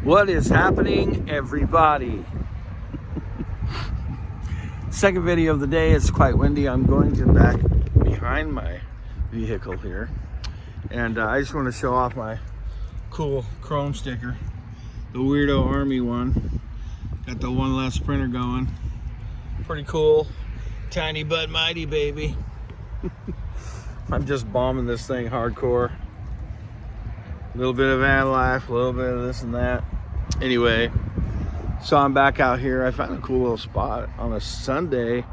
What is happening, everybody? Second video of the day. It's quite windy. I'm going to back behind my vehicle here, and I just want to show off my cool chrome sticker, the Weirdo Army one. Got the one less printer going. Pretty cool. Tiny but mighty, baby. I'm just bombing this thing hardcore. A little bit of van life, a little bit of this and that. Anyway, so I'm back out here. I found a cool little spot on a Sunday.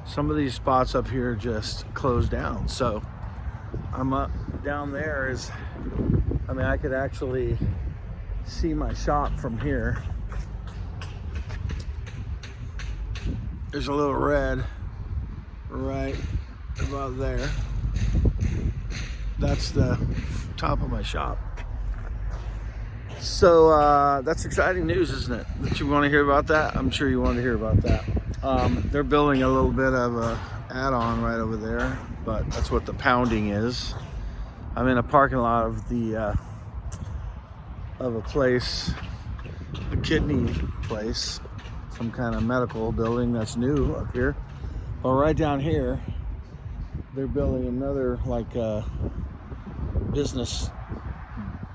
Some of these spots up here just closed down. So I'm up down there. I could actually see my shop from here. There's a little red right about there. That's the top of my shop. So that's exciting news, isn't it? That you want to hear about that? I'm sure you want to hear about that. They're building a little bit of a add-on right over there, but that's what the pounding is. I'm in a parking lot of the of a place, a kidney place, some kind of medical building that's new up here. Well, right down here, they're building another business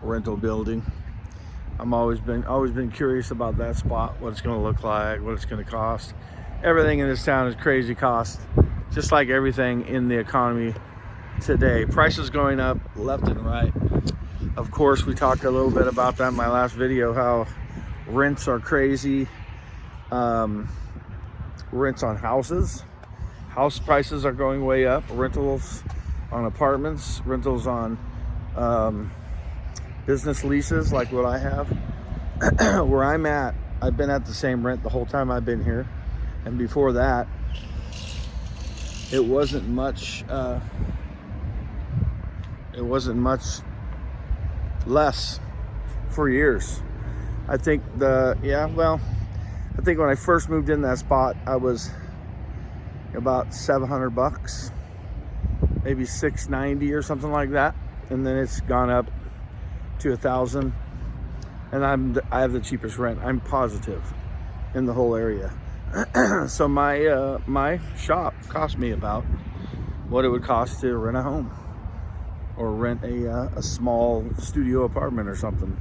rental building. I'm always been curious about that spot, what it's going to look like, what it's going to cost. Everything in this town is crazy cost, just like everything in the economy today. Prices going up left and right. Of course, we talked a little bit about that in my last video, how rents are crazy. Rents on houses. House prices are going way up. Rentals on apartments, rentals on business leases like what I have. Where I'm at, I've been at the same rent the whole time I've been here. And before that, it wasn't much less for years. I think when I first moved in that spot, I was about $700, maybe $690 or something like that, and then it's gone up to $1,000, and I have the cheapest rent, I'm positive, in the whole area. So my shop cost me about what it would cost to rent a home or rent a small studio apartment or something,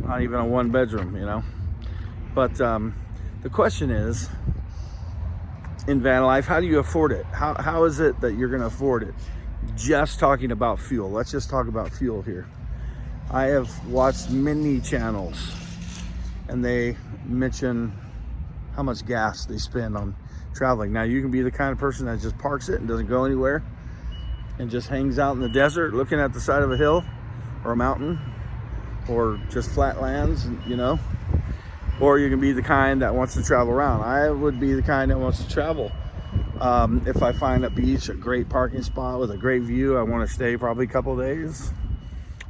not even a one bedroom, you know. But the question is, in van life, how do you afford it? How is it that you're going to afford it? Just talking about fuel. Let's just talk about fuel here. I have watched many channels, and they mention how much gas they spend on traveling. Now, you can be the kind of person that just parks it and doesn't go anywhere and just hangs out in the desert looking at the side of a hill or a mountain or just flat lands, you know. Or you can be the kind that wants to travel around. I would be the kind that wants to travel. If I find a beach, a great parking spot with a great view, I want to stay probably a couple days.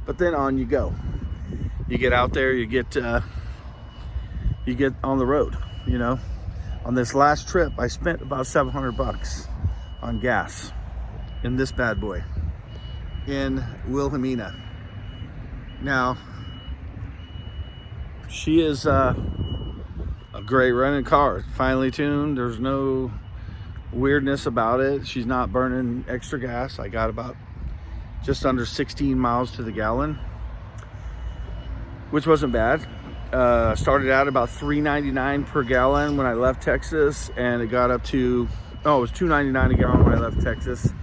But then on you go. You get out there, you get on the road, you know. On this last trip, I spent about $700 on gas in this bad boy in Wilhelmina. Now, she is a great running car, finely tuned. There's no weirdness about it. She's not burning extra gas. I got about just under 16 miles to the gallon, which wasn't bad. Started out about $3.99 per gallon when I left Texas, and it got up to, it was $2.99 a gallon when I left Texas.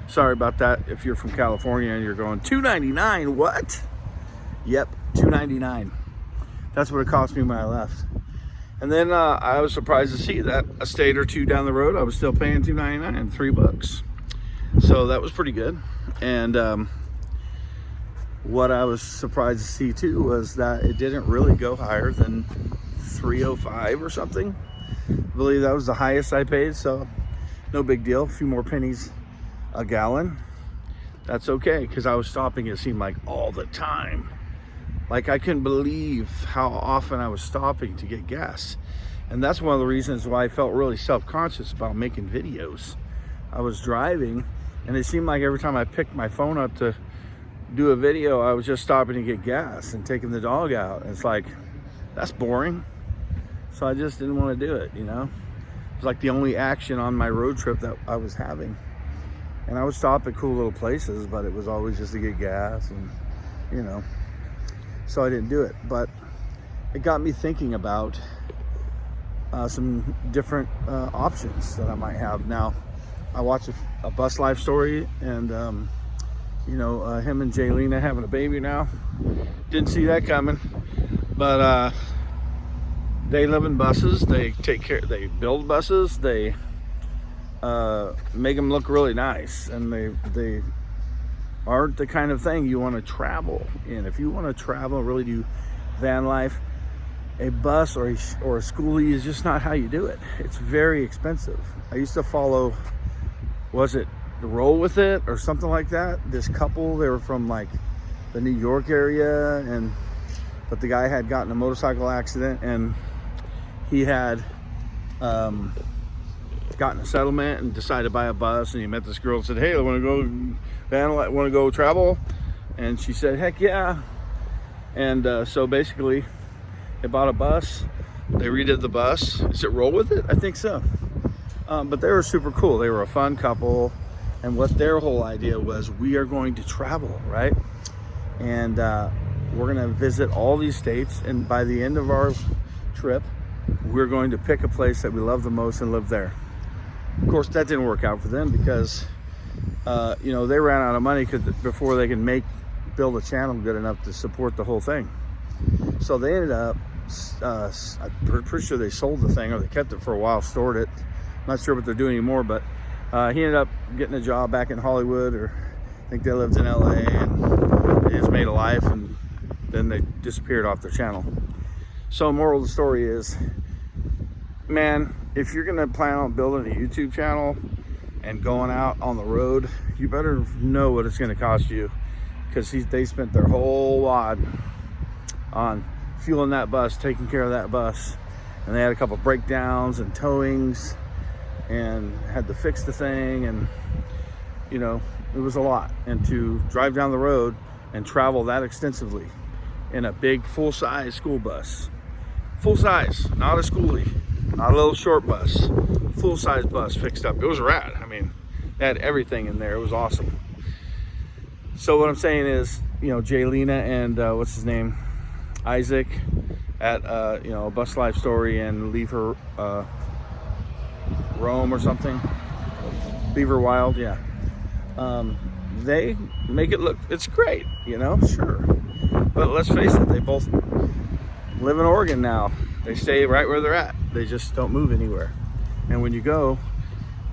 Sorry about that if you're from California and you're going, $2.99, what? Yep, $2.99. That's what it cost me when I left. And then I was surprised to see that a state or two down the road, I was still paying $2.99, $3. So that was pretty good. And what I was surprised to see too was that it didn't really go higher than $3.05 or something. I believe that was the highest I paid, so no big deal. A few more pennies a gallon. That's okay, because I was stopping, it seemed like, all the time. Like, I couldn't believe how often I was stopping to get gas. And that's one of the reasons why I felt really self-conscious about making videos. I was driving, and it seemed like every time I picked my phone up to do a video, I was just stopping to get gas and taking the dog out. It's like, that's boring. So I just didn't want to do it, you know? It was like the only action on my road trip that I was having. And I would stop at cool little places, but it was always just to get gas and, you know, so I didn't do it. But it got me thinking about some different options that I might have. Now, I watched a Bus Life story, and you know, him and Jaylina having a baby now. Didn't see that coming, but they live in buses. They take care. They build buses. They make them look really nice, and they aren't the kind of thing you want to travel in. If you want to travel, really do van life, a bus or a schoolie is just not how you do it. It's very expensive. I used to follow, was it Roll With It or something like that? This couple, they were from like the New York area, but the guy had gotten a motorcycle accident, and he had gotten a settlement and decided to buy a bus, and he met this girl and said, hey, I want to go travel? And she said, heck yeah. And so basically they bought a bus, they redid the bus. Is it Roll With It? I think so. But they were super cool. They were a fun couple, and what their whole idea was, we are going to travel, right? And we're going to visit all these states, and by the end of our trip, we're going to pick a place that we love the most and live there. Of course, that didn't work out for them because, you know, they ran out of money before they can build a channel good enough to support the whole thing. So they ended up, I'm pretty sure they sold the thing, or they kept it for a while, stored it. Not sure what they're doing anymore, but he ended up getting a job back in Hollywood, or I think they lived in LA, and they just made a life, and then they disappeared off their channel. So moral of the story is, man, if you're gonna plan on building a YouTube channel and going out on the road, you better know what it's gonna cost you, because they spent their whole wad on fueling that bus, taking care of that bus, and they had a couple breakdowns and towings, and had to fix the thing, and you know, it was a lot. And to drive down the road and travel that extensively in a big full-size school bus, full size, not a schoolie, not a little short bus, full-size bus fixed up. It was rad. I mean, they had everything in there. It was awesome. So what I'm saying is, you know, Jaylina and what's his name, Isaac, at you know, a Bus Life story, and Leave Her Roam or something, Leave Her Wild, yeah. They make it look, it's great, you know, sure. But let's face it, they both live in Oregon now. They stay right where they're at. They just don't move anywhere. And when you go,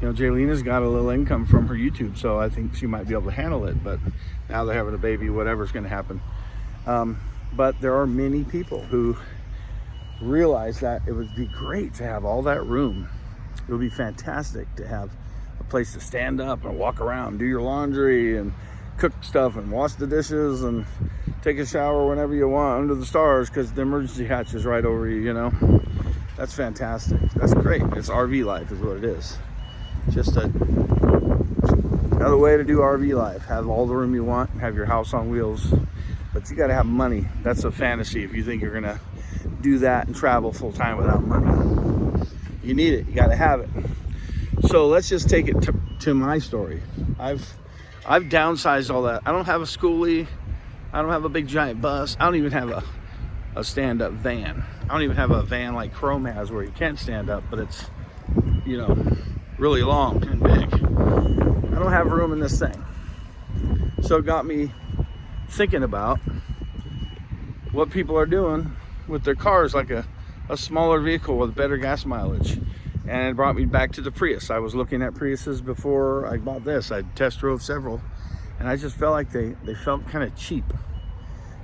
you know, Jaylina's got a little income from her YouTube, so I think she might be able to handle it. But now they're having a baby, whatever's going to happen. But there are many people who realize that it would be great to have all that room. It would be fantastic to have a place to stand up and walk around, do your laundry and cook stuff and wash the dishes and take a shower whenever you want under the stars, because the emergency hatch is right over you, you know. That's fantastic. That's great. It's RV life is what it is. Just another way to do RV life. Have all the room you want, have your house on wheels, but you got to have money. That's a fantasy if you think you're gonna do that and travel full time without money. You need it. You got to have it. So let's just take it to my story. I've downsized all that. I don't have a schoolie. I don't have a big giant bus. I don't even have a stand-up van. I don't even have a van like Chrome has where you can't stand up, but it's, you know, really long and big. I don't have room in this thing. So it got me thinking about what people are doing with their cars, like a smaller vehicle with better gas mileage. And it brought me back to the Prius. I was looking at Priuses before I bought this. I test drove several, and I just felt like they felt kind of cheap.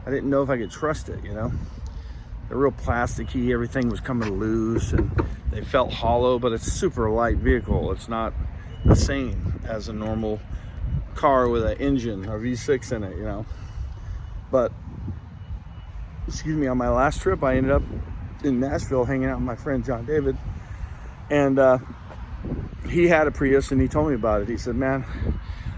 I didn't know if I could trust it, you know. They're real plasticky, everything was coming loose, and they felt hollow, but it's a super light vehicle. It's not the same as a normal car with an engine or V6 in it, you know. But, excuse me, on my last trip, I ended up in Nashville hanging out with my friend John David, and he had a Prius, and he told me about it. He said, man,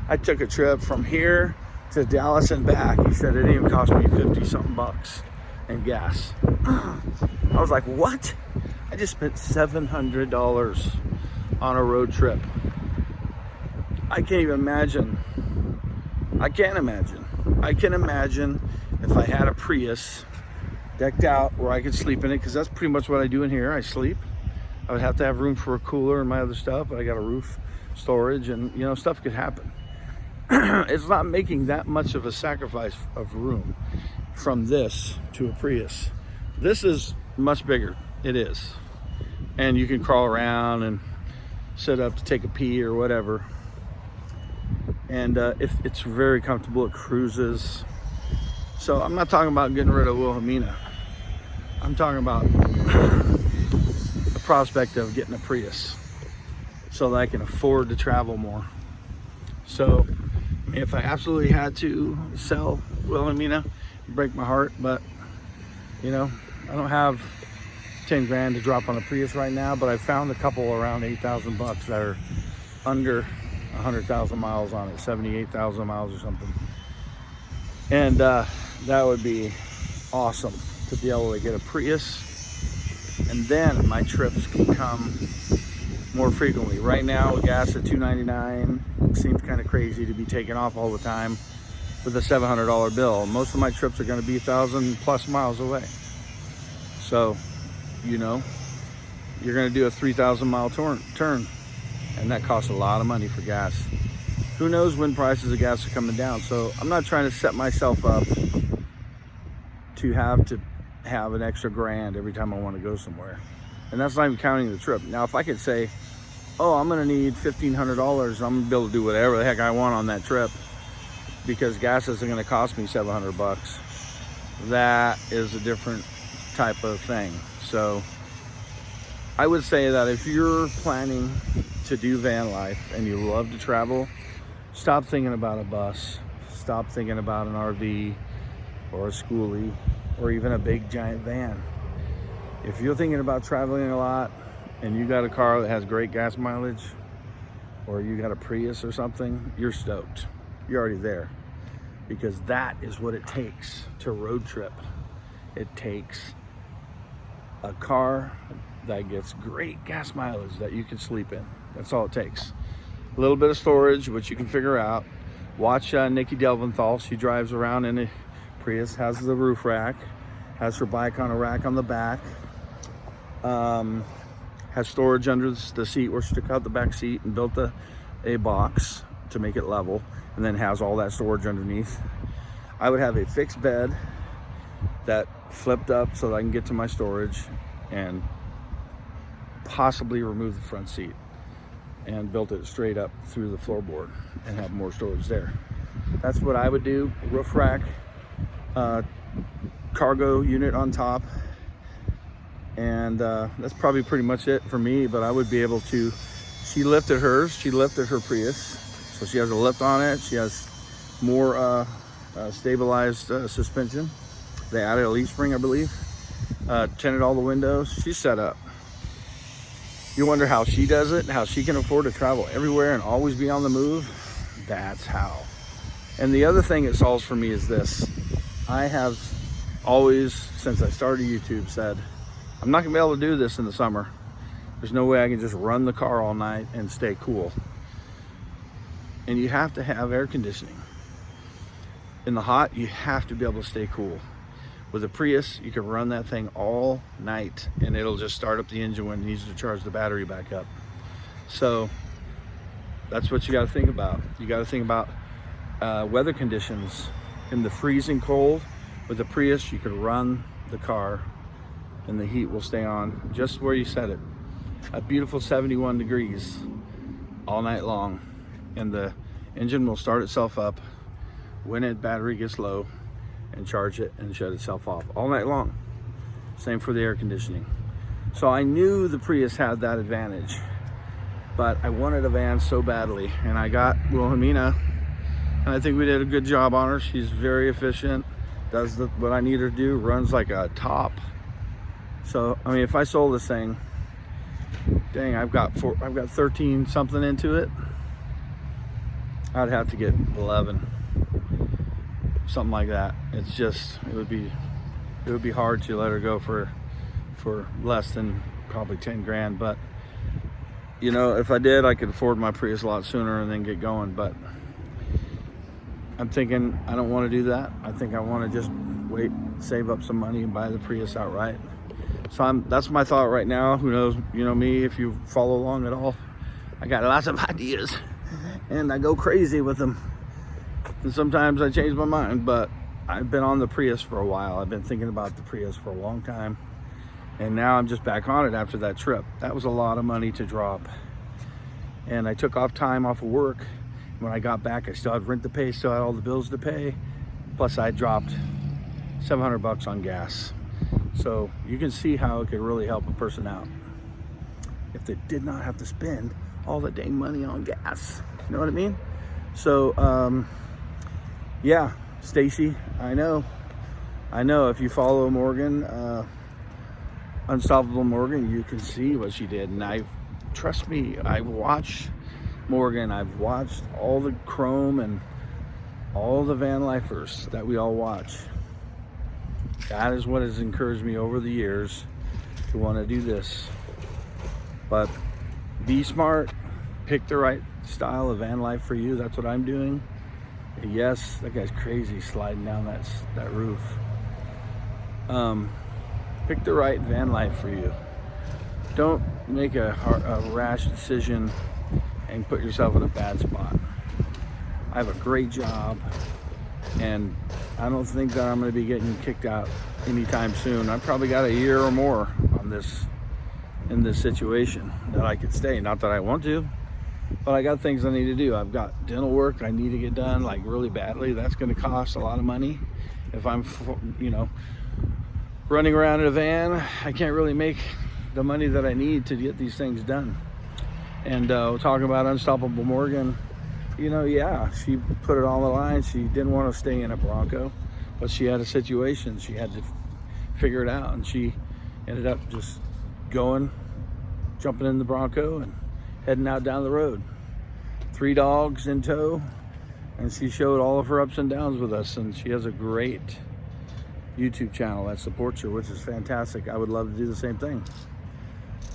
I took a trip from here to Dallas and back. He said it even cost me 50 something bucks in gas. I was like, what? I just spent $700 on a road trip. I can't even imagine. I can't imagine. I can imagine if I had a Prius decked out where I could sleep in it, because that's pretty much what I do in here. I sleep. I would have to have room for a cooler and my other stuff, but I got a roof, storage, and you know, stuff could happen. It's not making that much of a sacrifice of room from this to a Prius. This is much bigger. It is. And you can crawl around and sit up to take a pee or whatever. And if it's very comfortable, it cruises. So I'm not talking about getting rid of Wilhelmina. I'm talking about the prospect of getting a Prius so that I can afford to travel more. So if I absolutely had to sell Wilhelmina, it'd break my heart, but you know, I don't have 10 grand to drop on a Prius right now, but I found a couple around 8,000 bucks that are under 100,000 miles on it, 78,000 miles or something. And that would be awesome to be able to get a Prius, and then my trips can come more frequently. Right now, with gas at $2.99, seems kind of crazy to be taken off all the time with a $700 bill. Most of my trips are going to be 1,000 plus miles away. So, you know, you're going to do a 3,000 mile turn, and that costs a lot of money for gas. Who knows when prices of gas are coming down? So I'm not trying to set myself up to have an extra grand every time I want to go somewhere. And that's not even counting the trip. Now, if I could say, oh, I'm gonna need $1,500, I'm gonna be able to do whatever the heck I want on that trip because gas isn't gonna cost me 700 bucks. That is a different type of thing. So I would say that if you're planning to do van life and you love to travel, stop thinking about a bus, stop thinking about an RV or a schoolie or even a big giant van. If you're thinking about traveling a lot and you got a car that has great gas mileage, or you got a Prius or something, you're stoked. You're already there, because that is what it takes to road trip. It takes a car that gets great gas mileage that you can sleep in. That's all it takes. A little bit of storage, which you can figure out. Watch Nikki Delventhal. She drives around in a Prius, has the roof rack, has her bike on a rack on the back, has storage under the seat where she took out the back seat and built a box to make it level, and then has all that storage underneath. I would have a fixed bed that flipped up so that I can get to my storage, and possibly remove the front seat and built it straight up through the floorboard and have more storage there. That's what I would do. Roof rack, cargo unit on top, and that's probably pretty much it for me. But I would be able to, she lifted her Prius, so she has a lift on it. She has more stabilized suspension. They added a leaf spring, I believe. Tinted all the windows. She's set up. You wonder how she does it, how she can afford to travel everywhere and always be on the move. That's how. And the other thing it solves for me is this. I have always, since I started YouTube, said, I'm not gonna be able to do this in the summer. There's no way I can just run the car all night and stay cool. And you have to have air conditioning. In the hot, you have to be able to stay cool. With a Prius, you can run that thing all night and it'll just start up the engine when it needs to charge the battery back up. So that's what you got to think about. You got to think about weather conditions. In the freezing cold, with a Prius, you could run the car and the heat will stay on just where you set it. A beautiful 71 degrees all night long. And the engine will start itself up when its battery gets low and charge it and shut itself off all night long. Same for the air conditioning. So I knew the Prius had that advantage, but I wanted a van so badly, and I got Wilhelmina, and I think we did a good job on her. She's very efficient, does what I need her to do, runs like a top. So I mean, if I sold this thing, dang, I've got 13 something into it, I'd have to get 11. something like that. It's just, it would be hard to let her go for less than probably 10 grand. But you know, if I did, I could afford my Prius a lot sooner and then get going. But I'm thinking I don't want to do that. I think I want to just wait, save up some money and buy the Prius outright. So that's my thought right now. Who knows, you know me, if you follow along at all, I got lots of ideas and I go crazy with them. And sometimes I change my mind, but I've been on the Prius for a while. I've been thinking about the Prius for a long time. And now I'm just back on it after that trip. That was a lot of money to drop. And I took off time off of work. When I got back, I still had rent to pay, still had all the bills to pay. Plus I dropped $700 on gas. So you can see how it could really help a person out if they did not have to spend all the dang money on gas. You know what I mean? So, yeah, Stacy, I know if you follow Morgan, Unstoppable Morgan, you can see what she did. And trust me, I watch Morgan. I've watched all the Chrome and all the van lifers that we all watch. That is what has encouraged me over the years to want to do this. But be smart, pick the right style of van life for you. That's what I'm doing. Yes, that guy's crazy sliding down that roof. Pick the right van life for you. Don't make a rash decision and put yourself in a bad spot. I have a great job and I don't think that I'm going to be getting kicked out anytime soon. I've probably got a year or more on this, in this situation, that I could stay. Not that I want to, but I got things I need to do. I've got dental work I need to get done, like really badly. That's going to cost a lot of money. If I'm, you know, running around in a van, I can't really make the money that I need to get these things done. And talking about Unstoppable Morgan, you know, yeah, she put it on the line. She didn't want to stay in a Bronco, but she had a situation. She had to figure it out, and she ended up just jumping in the Bronco and heading out down the road. 3 dogs in tow, and she showed all of her ups and downs with us, and she has a great YouTube channel that supports her, which is fantastic. I would love to do the same thing.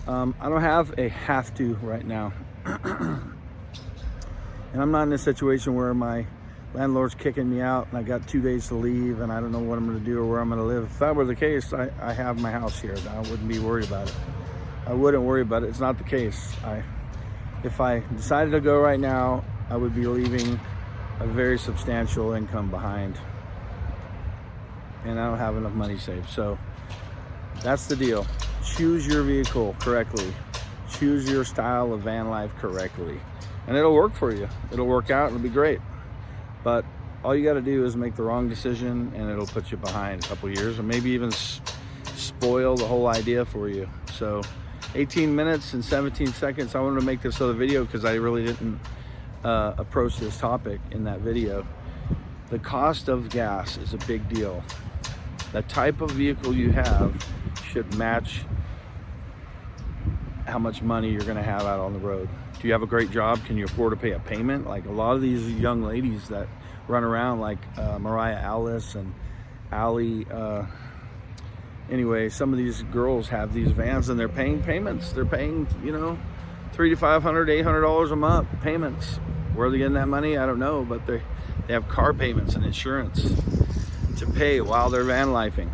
I don't have a have to right now. And I'm not in a situation where my landlord's kicking me out and I got 2 days to leave and I don't know what I'm going to do or where I'm going to live. If that were the case, I have my house here. I wouldn't be worried about it. I wouldn't worry about it. It's not the case. If I decided to go right now, I would be leaving a very substantial income behind. And I don't have enough money saved. So that's the deal. Choose your vehicle correctly. Choose your style of van life correctly. And it'll work for you. It'll work out and it'll be great. But all you got to do is make the wrong decision and it'll put you behind a couple years, or maybe even spoil the whole idea for you. So 18 minutes and 17 seconds. I wanted to make this other video because I really didn't approach this topic in that video. The cost of gas is a big deal. The type of vehicle you have should match how much money you're going to have out on the road. Do you have a great job? Can you afford to pay a payment? Like a lot of these young ladies that run around, like Mariah Alice and Allie, anyway, some of these girls have these vans and they're paying payments. They're paying, you know, $300 to $500, $800 a month payments. Where are they getting that money? I don't know, but they have car payments and insurance to pay while they're van lifing.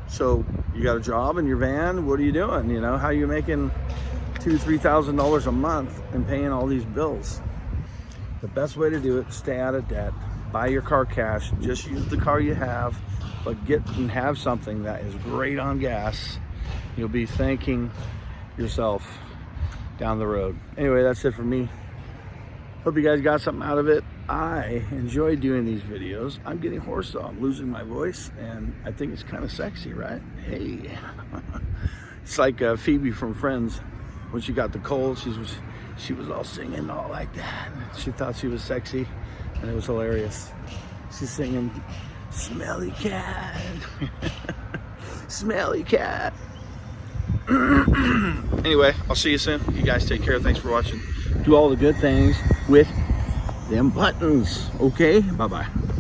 So you got a job in your van. What are you doing? You know, how are you making $2,000 to $3,000 a month and paying all these bills? The best way to do it, stay out of debt, buy your car cash, just use the car you have, but get and have something that is great on gas. You'll be thanking yourself down the road. Anyway, that's it for me. Hope you guys got something out of it. I enjoy doing these videos. I'm getting hoarse though. I'm losing my voice and I think it's kind of sexy, right? Hey. It's like Phoebe from Friends. When she got the cold, she was all singing all like that. She thought she was sexy and it was hilarious. She's singing, "Smelly cat." Smelly cat. Anyway, I'll see you soon. You guys take care. Thanks for watching. Do all the good things with them buttons. Okay, bye-bye.